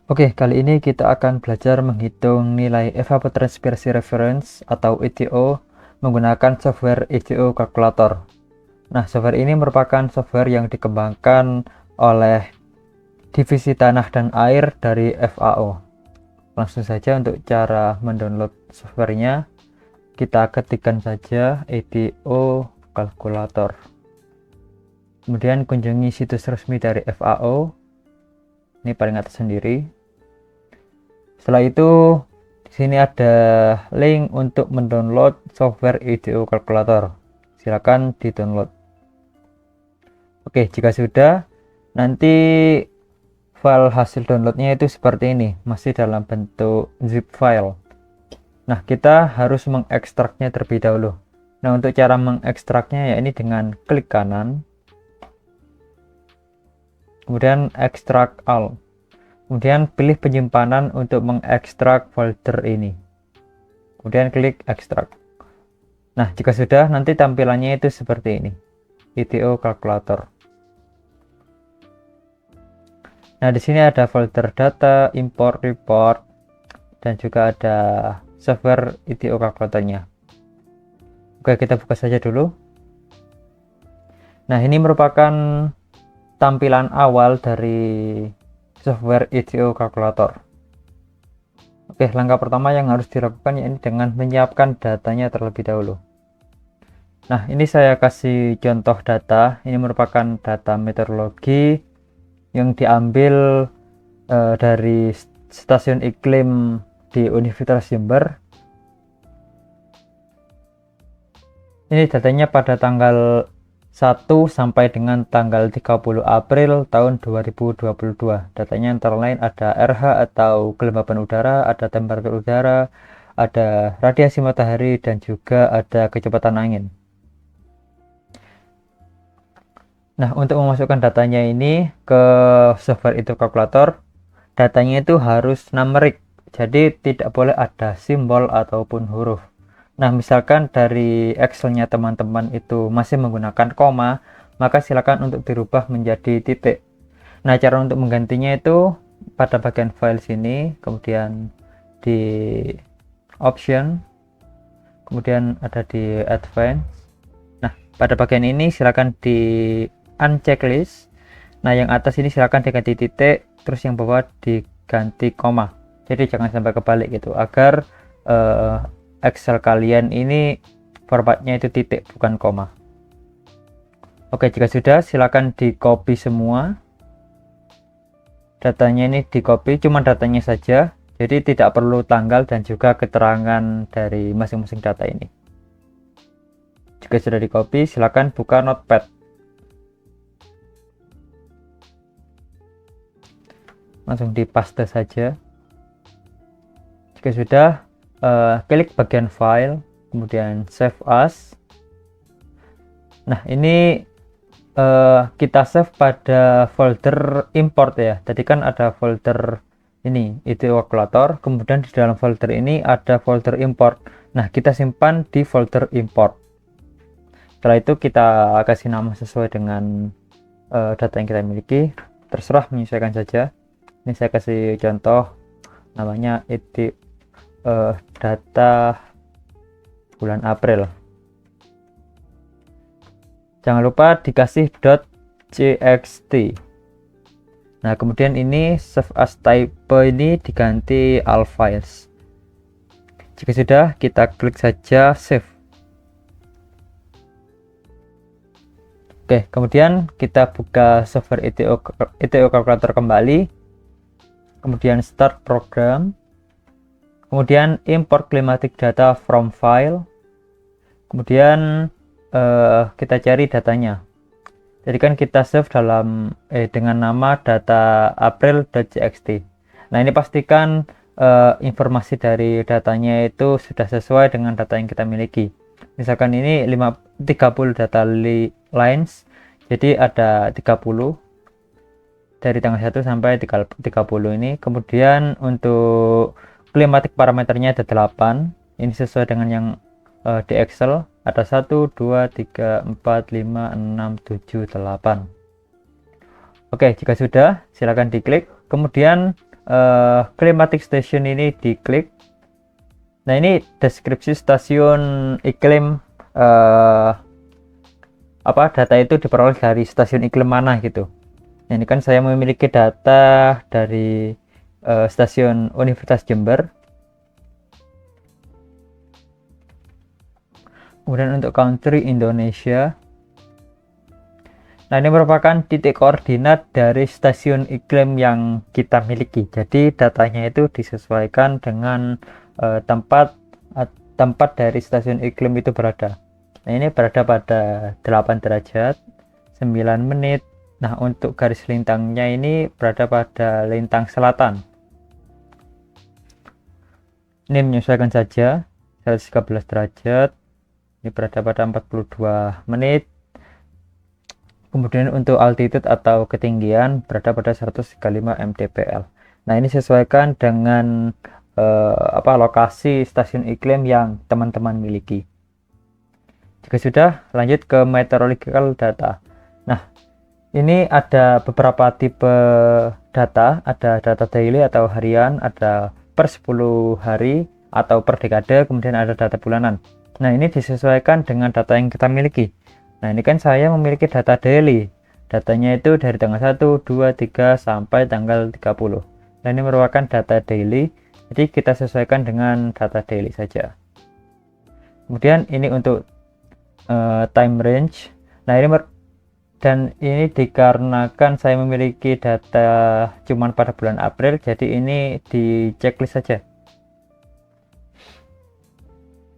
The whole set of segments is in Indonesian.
Oke, kali ini kita akan belajar menghitung nilai evapotranspiration reference atau ETO menggunakan software ETO Calculator. Nah, software ini merupakan software yang dikembangkan oleh Divisi Tanah dan Air dari FAO. Langsung saja untuk cara mendownload softwarenya, kita ketikkan saja ETO Calculator. Kemudian kunjungi situs resmi dari FAO. Ini paling atas sendiri. Setelah itu di sini ada link untuk mendownload software ETO Calculator. Silakan di-download. Oke, jika sudah, nanti file hasil downloadnya itu seperti ini, masih dalam bentuk zip file. Nah, kita harus mengekstraknya terlebih dahulu. Nah, untuk cara mengekstraknya ya ini dengan klik kanan, kemudian ekstrak all. Kemudian pilih penyimpanan untuk mengekstrak folder ini. Kemudian klik ekstrak. Nah, jika sudah, nanti tampilannya itu seperti ini. ETO Calculator. Nah, di sini ada folder data, import, report, dan juga ada software ETO Calculator-nya. Oke, kita buka saja dulu. Nah, ini merupakan tampilan awal dari software ETO Calculator. Oke, langkah pertama yang harus dilakukan yaitu dengan menyiapkan datanya terlebih dahulu. Nah, ini saya kasih contoh data. Ini merupakan data meteorologi yang diambil dari stasiun iklim di Universitas Jember. Ini datanya pada tanggal 1 sampai dengan tanggal 30 April tahun 2022. Datanya antara lain ada RH atau kelembapan udara, ada temperatur udara, ada radiasi matahari, dan juga ada kecepatan angin. Nah, untuk memasukkan datanya ini ke software itu kalkulator, datanya itu harus numerik. Jadi tidak boleh ada simbol ataupun huruf. Nah, misalkan dari Excel-nya teman-teman itu masih menggunakan koma, maka silakan untuk dirubah menjadi titik. Nah, cara untuk menggantinya itu pada bagian file sini, kemudian di option, kemudian ada di advance. Nah, pada bagian ini silakan di uncheck list. Nah, yang atas ini silakan diganti titik, terus yang bawah diganti koma. Jadi jangan sampai kebalik gitu, agar Excel kalian ini formatnya itu titik bukan koma. Oke, jika sudah silakan di copy semua datanya. Ini di copy cuma datanya saja, jadi tidak perlu tanggal dan juga keterangan dari masing-masing data ini. Jika sudah di copy, silakan buka notepad. Langsung di paste saja. Jika sudah, klik bagian file, kemudian save as. Nah, ini kita save pada folder import ya. Tadi kan ada folder ini, itu kalkulator, kemudian di dalam folder ini ada folder import. Nah, kita simpan di folder import. Setelah itu kita kasih nama sesuai dengan data yang kita miliki. Terserah menyesuaikan saja. Ini saya kasih contoh, namanya itu data bulan April. Jangan lupa dikasih .txt. Nah, kemudian ini save as type ini diganti all files. Jika sudah, kita klik saja save. Oke, kemudian kita buka software ETO Calculator kembali. Kemudian start program. Kemudian import climatic data from file. Kemudian kita cari datanya. Jadi kan kita save dalam dengan nama data april.txt. Nah, ini pastikan informasi dari datanya itu sudah sesuai dengan data yang kita miliki. Misalkan ini 30 data lines, jadi ada 30 dari tanggal 1 sampai 30 ini. Kemudian untuk climatic parameternya ada 8. Ini sesuai dengan yang di Excel. Ada 1, 2, 3, 4, 5, 6, 7, 8. Oke, jika sudah, silakan diklik. Kemudian climatic station ini diklik. Nah, ini deskripsi stasiun iklim, data itu diperoleh dari stasiun iklim mana gitu. Nah, ini kan saya memiliki data dari stasiun Universitas Jember. Kemudian untuk country Indonesia. Nah, ini merupakan titik koordinat dari stasiun iklim yang kita miliki. Jadi datanya itu disesuaikan dengan tempat dari stasiun iklim itu berada. Nah, ini berada pada 8 derajat 9 menit. Nah, untuk garis lintangnya ini berada pada lintang selatan. Ini menyesuaikan saja 113 derajat. Ini berada pada 42 menit. Kemudian untuk altitude atau ketinggian berada pada 135 mdpl. Nah, ini sesuaikan dengan lokasi stasiun iklim yang teman-teman miliki. Jika sudah, lanjut ke meteorological data. Nah, ini ada beberapa tipe data. Ada data daily atau harian, ada per 10 hari atau per dekade, kemudian ada data bulanan. Nah, ini disesuaikan dengan data yang kita miliki. Nah, ini kan saya memiliki data daily. Datanya itu dari tanggal 1, 2, 3 sampai tanggal 30. Nah, ini merupakan data daily. Jadi kita sesuaikan dengan data daily saja. Kemudian ini untuk time range. Nah, ini dikarenakan saya memiliki data cuman pada bulan April, jadi ini di checklist saja.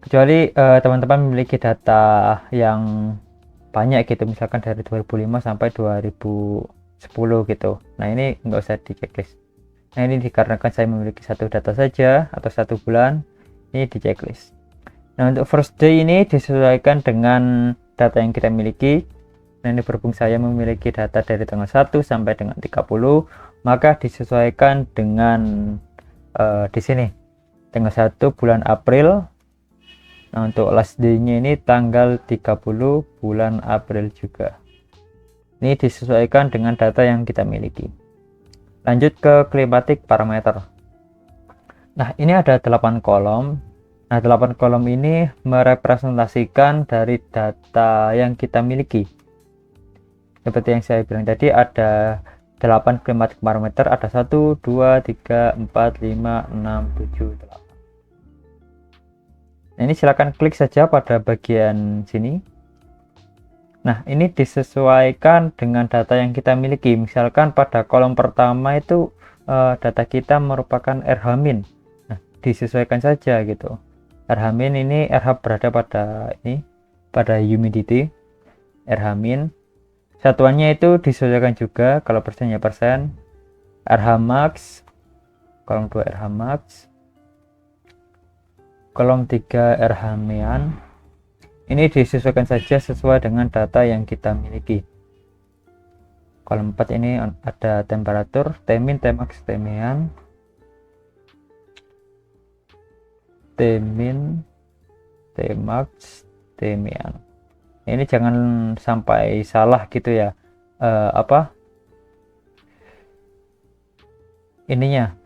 Kecuali teman-teman memiliki data yang banyak gitu, misalkan dari 2005 sampai 2010 gitu. Nah, ini nggak usah di checklist. Nah, ini dikarenakan saya memiliki satu data saja atau satu bulan, ini di checklist. Nah, untuk first day ini disesuaikan dengan data yang kita miliki. Nah, ini berhubung saya memiliki data dari tanggal 1 sampai dengan 30, maka disesuaikan dengan di sini tanggal 1 bulan April. Nah, untuk last day-nya ini tanggal 30 bulan April juga. Ini disesuaikan dengan data yang kita miliki. Lanjut ke climatic parameter. Nah, ini ada 8 kolom. Nah, 8 kolom ini merepresentasikan dari data yang kita miliki. Seperti yang saya bilang tadi, ada 8 climatic parameter, ada 1, 2, 3, 4, 5, 6, 7, 8. Nah, ini silakan klik saja pada bagian sini. Nah, ini disesuaikan dengan data yang kita miliki. Misalkan pada kolom pertama itu data kita merupakan RH-. Nah, disesuaikan saja gitu. RH- ini RH berada pada humidity. RH-. Satuannya itu disesuaikan juga, kalau persennya persen. RH max, kolom 2 RH max. Kolom 3 RH mean. Ini disesuaikan saja sesuai dengan data yang kita miliki. Kolom 4 ini ada temperatur, Tmin, Tmax, Tmean. Tmin, Tmax, Tmean. Ini jangan sampai salah gitu ya. Ininya.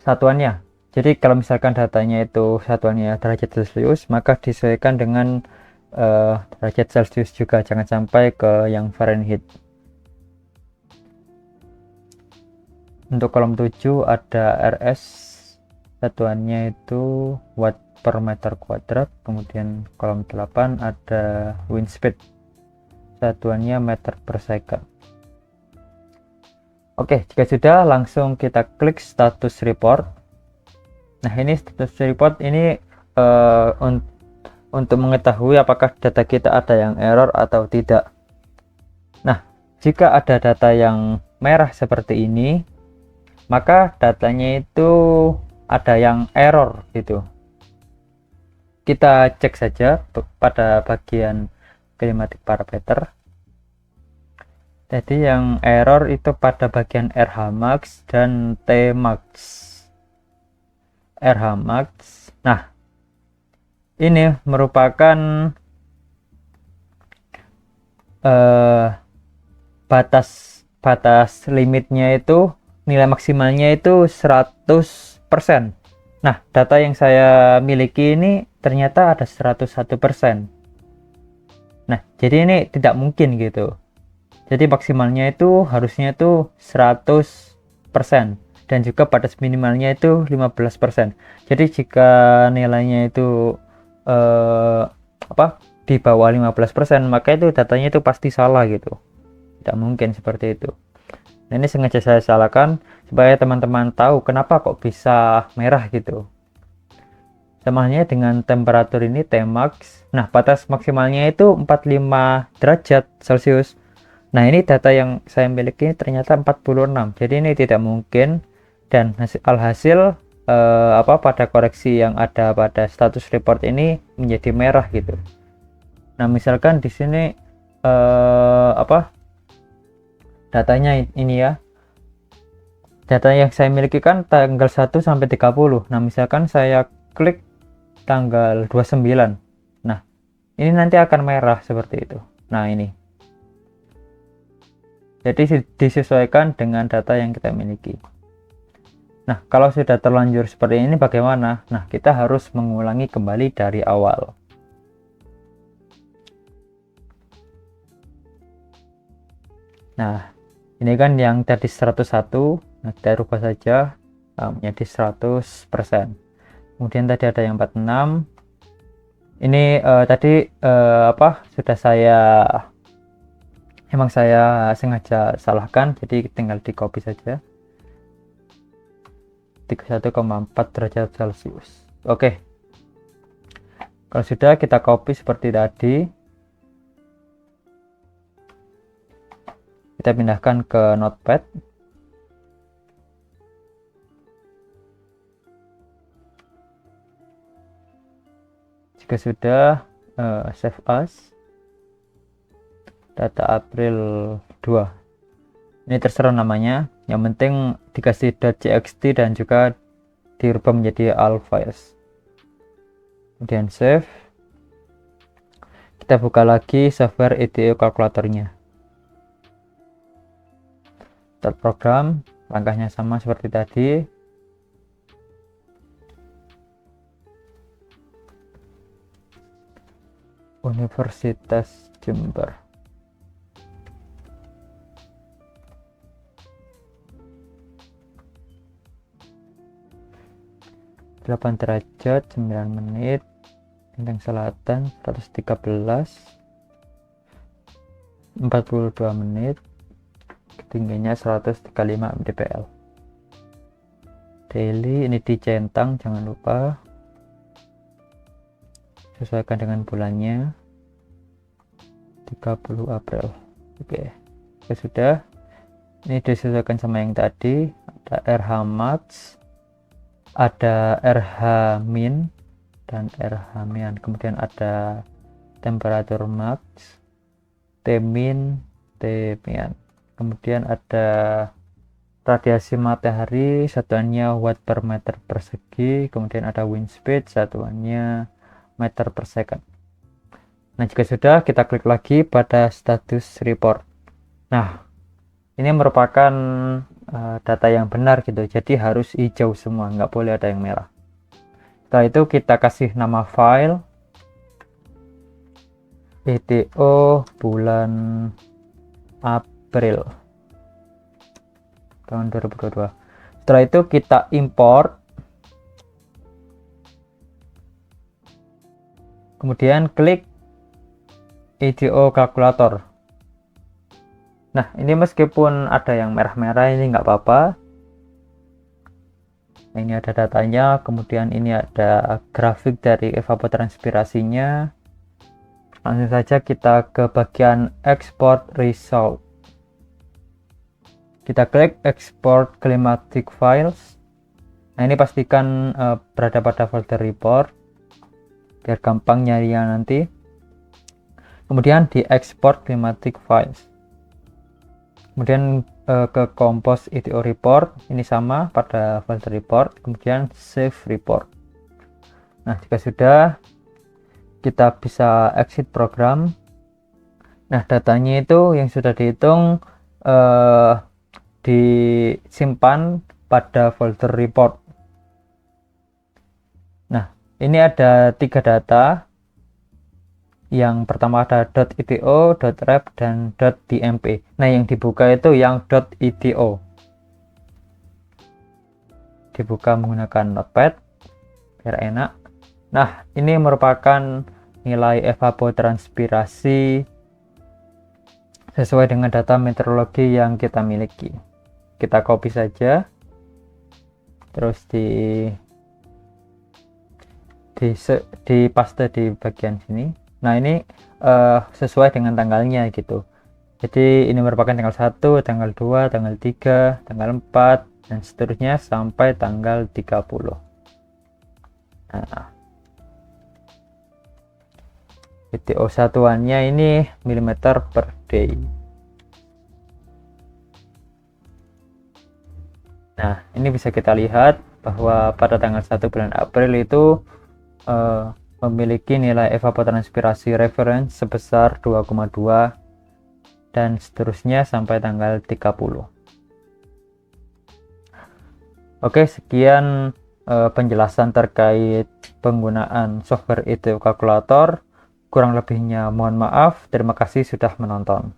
Satuannya. Jadi kalau misalkan datanya itu satuannya derajat Celcius, maka disesuaikan dengan derajat Celcius juga, jangan sampai ke yang Fahrenheit. Untuk kolom 7 ada RS, satuannya itu watt per meter kuadrat. Kemudian kolom 8 ada wind speed, satuannya meter per second. Oke, jika sudah, langsung kita klik status report. Nah, ini status report ini untuk mengetahui apakah data kita ada yang error atau tidak. Nah, jika ada data yang merah seperti ini, maka datanya itu ada yang error gitu. Kita cek saja pada bagian climatic parameter. Jadi yang error itu pada bagian RH max dan Tmax. RH max. Nah, ini merupakan batas limitnya itu nilai maksimalnya itu 100%. Nah, data yang saya miliki ini ternyata ada 101%. Nah, jadi ini tidak mungkin gitu. Jadi maksimalnya itu harusnya itu 100% dan juga batas minimalnya itu 15%. Jadi jika nilainya itu di bawah 15%, maka itu datanya itu pasti salah gitu. Tidak mungkin seperti itu. Nah, ini sengaja saya salahkan supaya teman-teman tahu kenapa kok bisa merah gitu. Sama halnya dengan temperatur ini Tmax. Nah, batas maksimalnya itu 45 derajat Celcius. Nah, ini data yang saya miliki ternyata 46. Jadi ini tidak mungkin, dan alhasil pada koreksi yang ada pada status report ini menjadi merah gitu. Nah, misalkan di sini datanya ini ya. Data yang saya miliki kan tanggal 1 sampai 30. Nah, misalkan saya klik tanggal 29. Nah, ini nanti akan merah seperti itu. Nah, ini. Jadi disesuaikan dengan data yang kita miliki. Nah, kalau sudah terlanjur seperti ini bagaimana? Nah, kita harus mengulangi kembali dari awal. Nah, ini kan yang tadi 101. Nah, kita rubah saja menjadi 100%. Kemudian tadi ada yang 46. Ini tadi sudah saya sengaja salahkan, jadi tinggal di copy saja. 31,4 derajat Celcius. Oke. Kalau sudah, kita copy seperti tadi. Kita pindahkan ke notepad. Jika sudah, save as. Data April 2. Ini terserah namanya, yang penting dikasih .txt dan juga dirubah menjadi all files. Kemudian save. Kita buka lagi software ETO kalkulatornya. Start program, langkahnya sama seperti tadi. Universitas Jember. 8 derajat 9 menit, bintang selatan 113, 42 menit, ketinggiannya 135 mdpl. Daily ini dicentang, jangan lupa sesuaikan dengan bulannya, 30 April. Oke, sudah. Ini disesuaikan sama yang tadi. Ada RH max, ada RH min dan RH min. Kemudian ada temperatur max, T min, T min. Kemudian ada radiasi matahari, satuannya watt per meter persegi. Kemudian ada wind speed, satuannya meter per second. Nah, jika sudah, kita klik lagi pada status report. Nah, ini merupakan data yang benar gitu, jadi harus hijau semua, nggak boleh ada yang merah. Setelah itu kita kasih nama file ETO bulan April tahun 2022. Setelah itu kita import, kemudian klik ETO kalkulator. Nah, ini meskipun ada yang merah-merah, ini nggak apa-apa. Ini ada datanya, kemudian ini ada grafik dari evapotranspirasinya. Langsung saja kita ke bagian export result. Kita klik export climatic files. Nah, ini pastikan berada pada folder report biar gampang nyarinya nanti. Kemudian di export climatic files. Kemudian ke compose ETO report, ini sama pada folder report, kemudian save report. Nah, jika sudah, kita bisa exit program. Nah, datanya itu yang sudah dihitung disimpan pada folder report. Nah, ini ada 3 data. Yang pertama ada .ito, .ref, dan .dmp. Nah, yang dibuka itu yang .ito. Dibuka menggunakan notepad biar enak. Nah, ini merupakan nilai evapotranspirasi sesuai dengan data meteorologi yang kita miliki. Kita copy saja, terus di paste di bagian sini. Nah, ini sesuai dengan tanggalnya gitu. Jadi ini merupakan tanggal 1, tanggal 2, tanggal 3, tanggal 4, dan seterusnya sampai tanggal 30. Nah, ETO satuannya ini milimeter per day. Nah, ini bisa kita lihat bahwa pada tanggal 1 bulan April itu memiliki nilai evapotranspirasi reference sebesar 2,2 dan seterusnya sampai tanggal 30. Oke, sekian penjelasan terkait penggunaan software ETO Calculator. Kurang lebihnya mohon maaf. Terima kasih sudah menonton.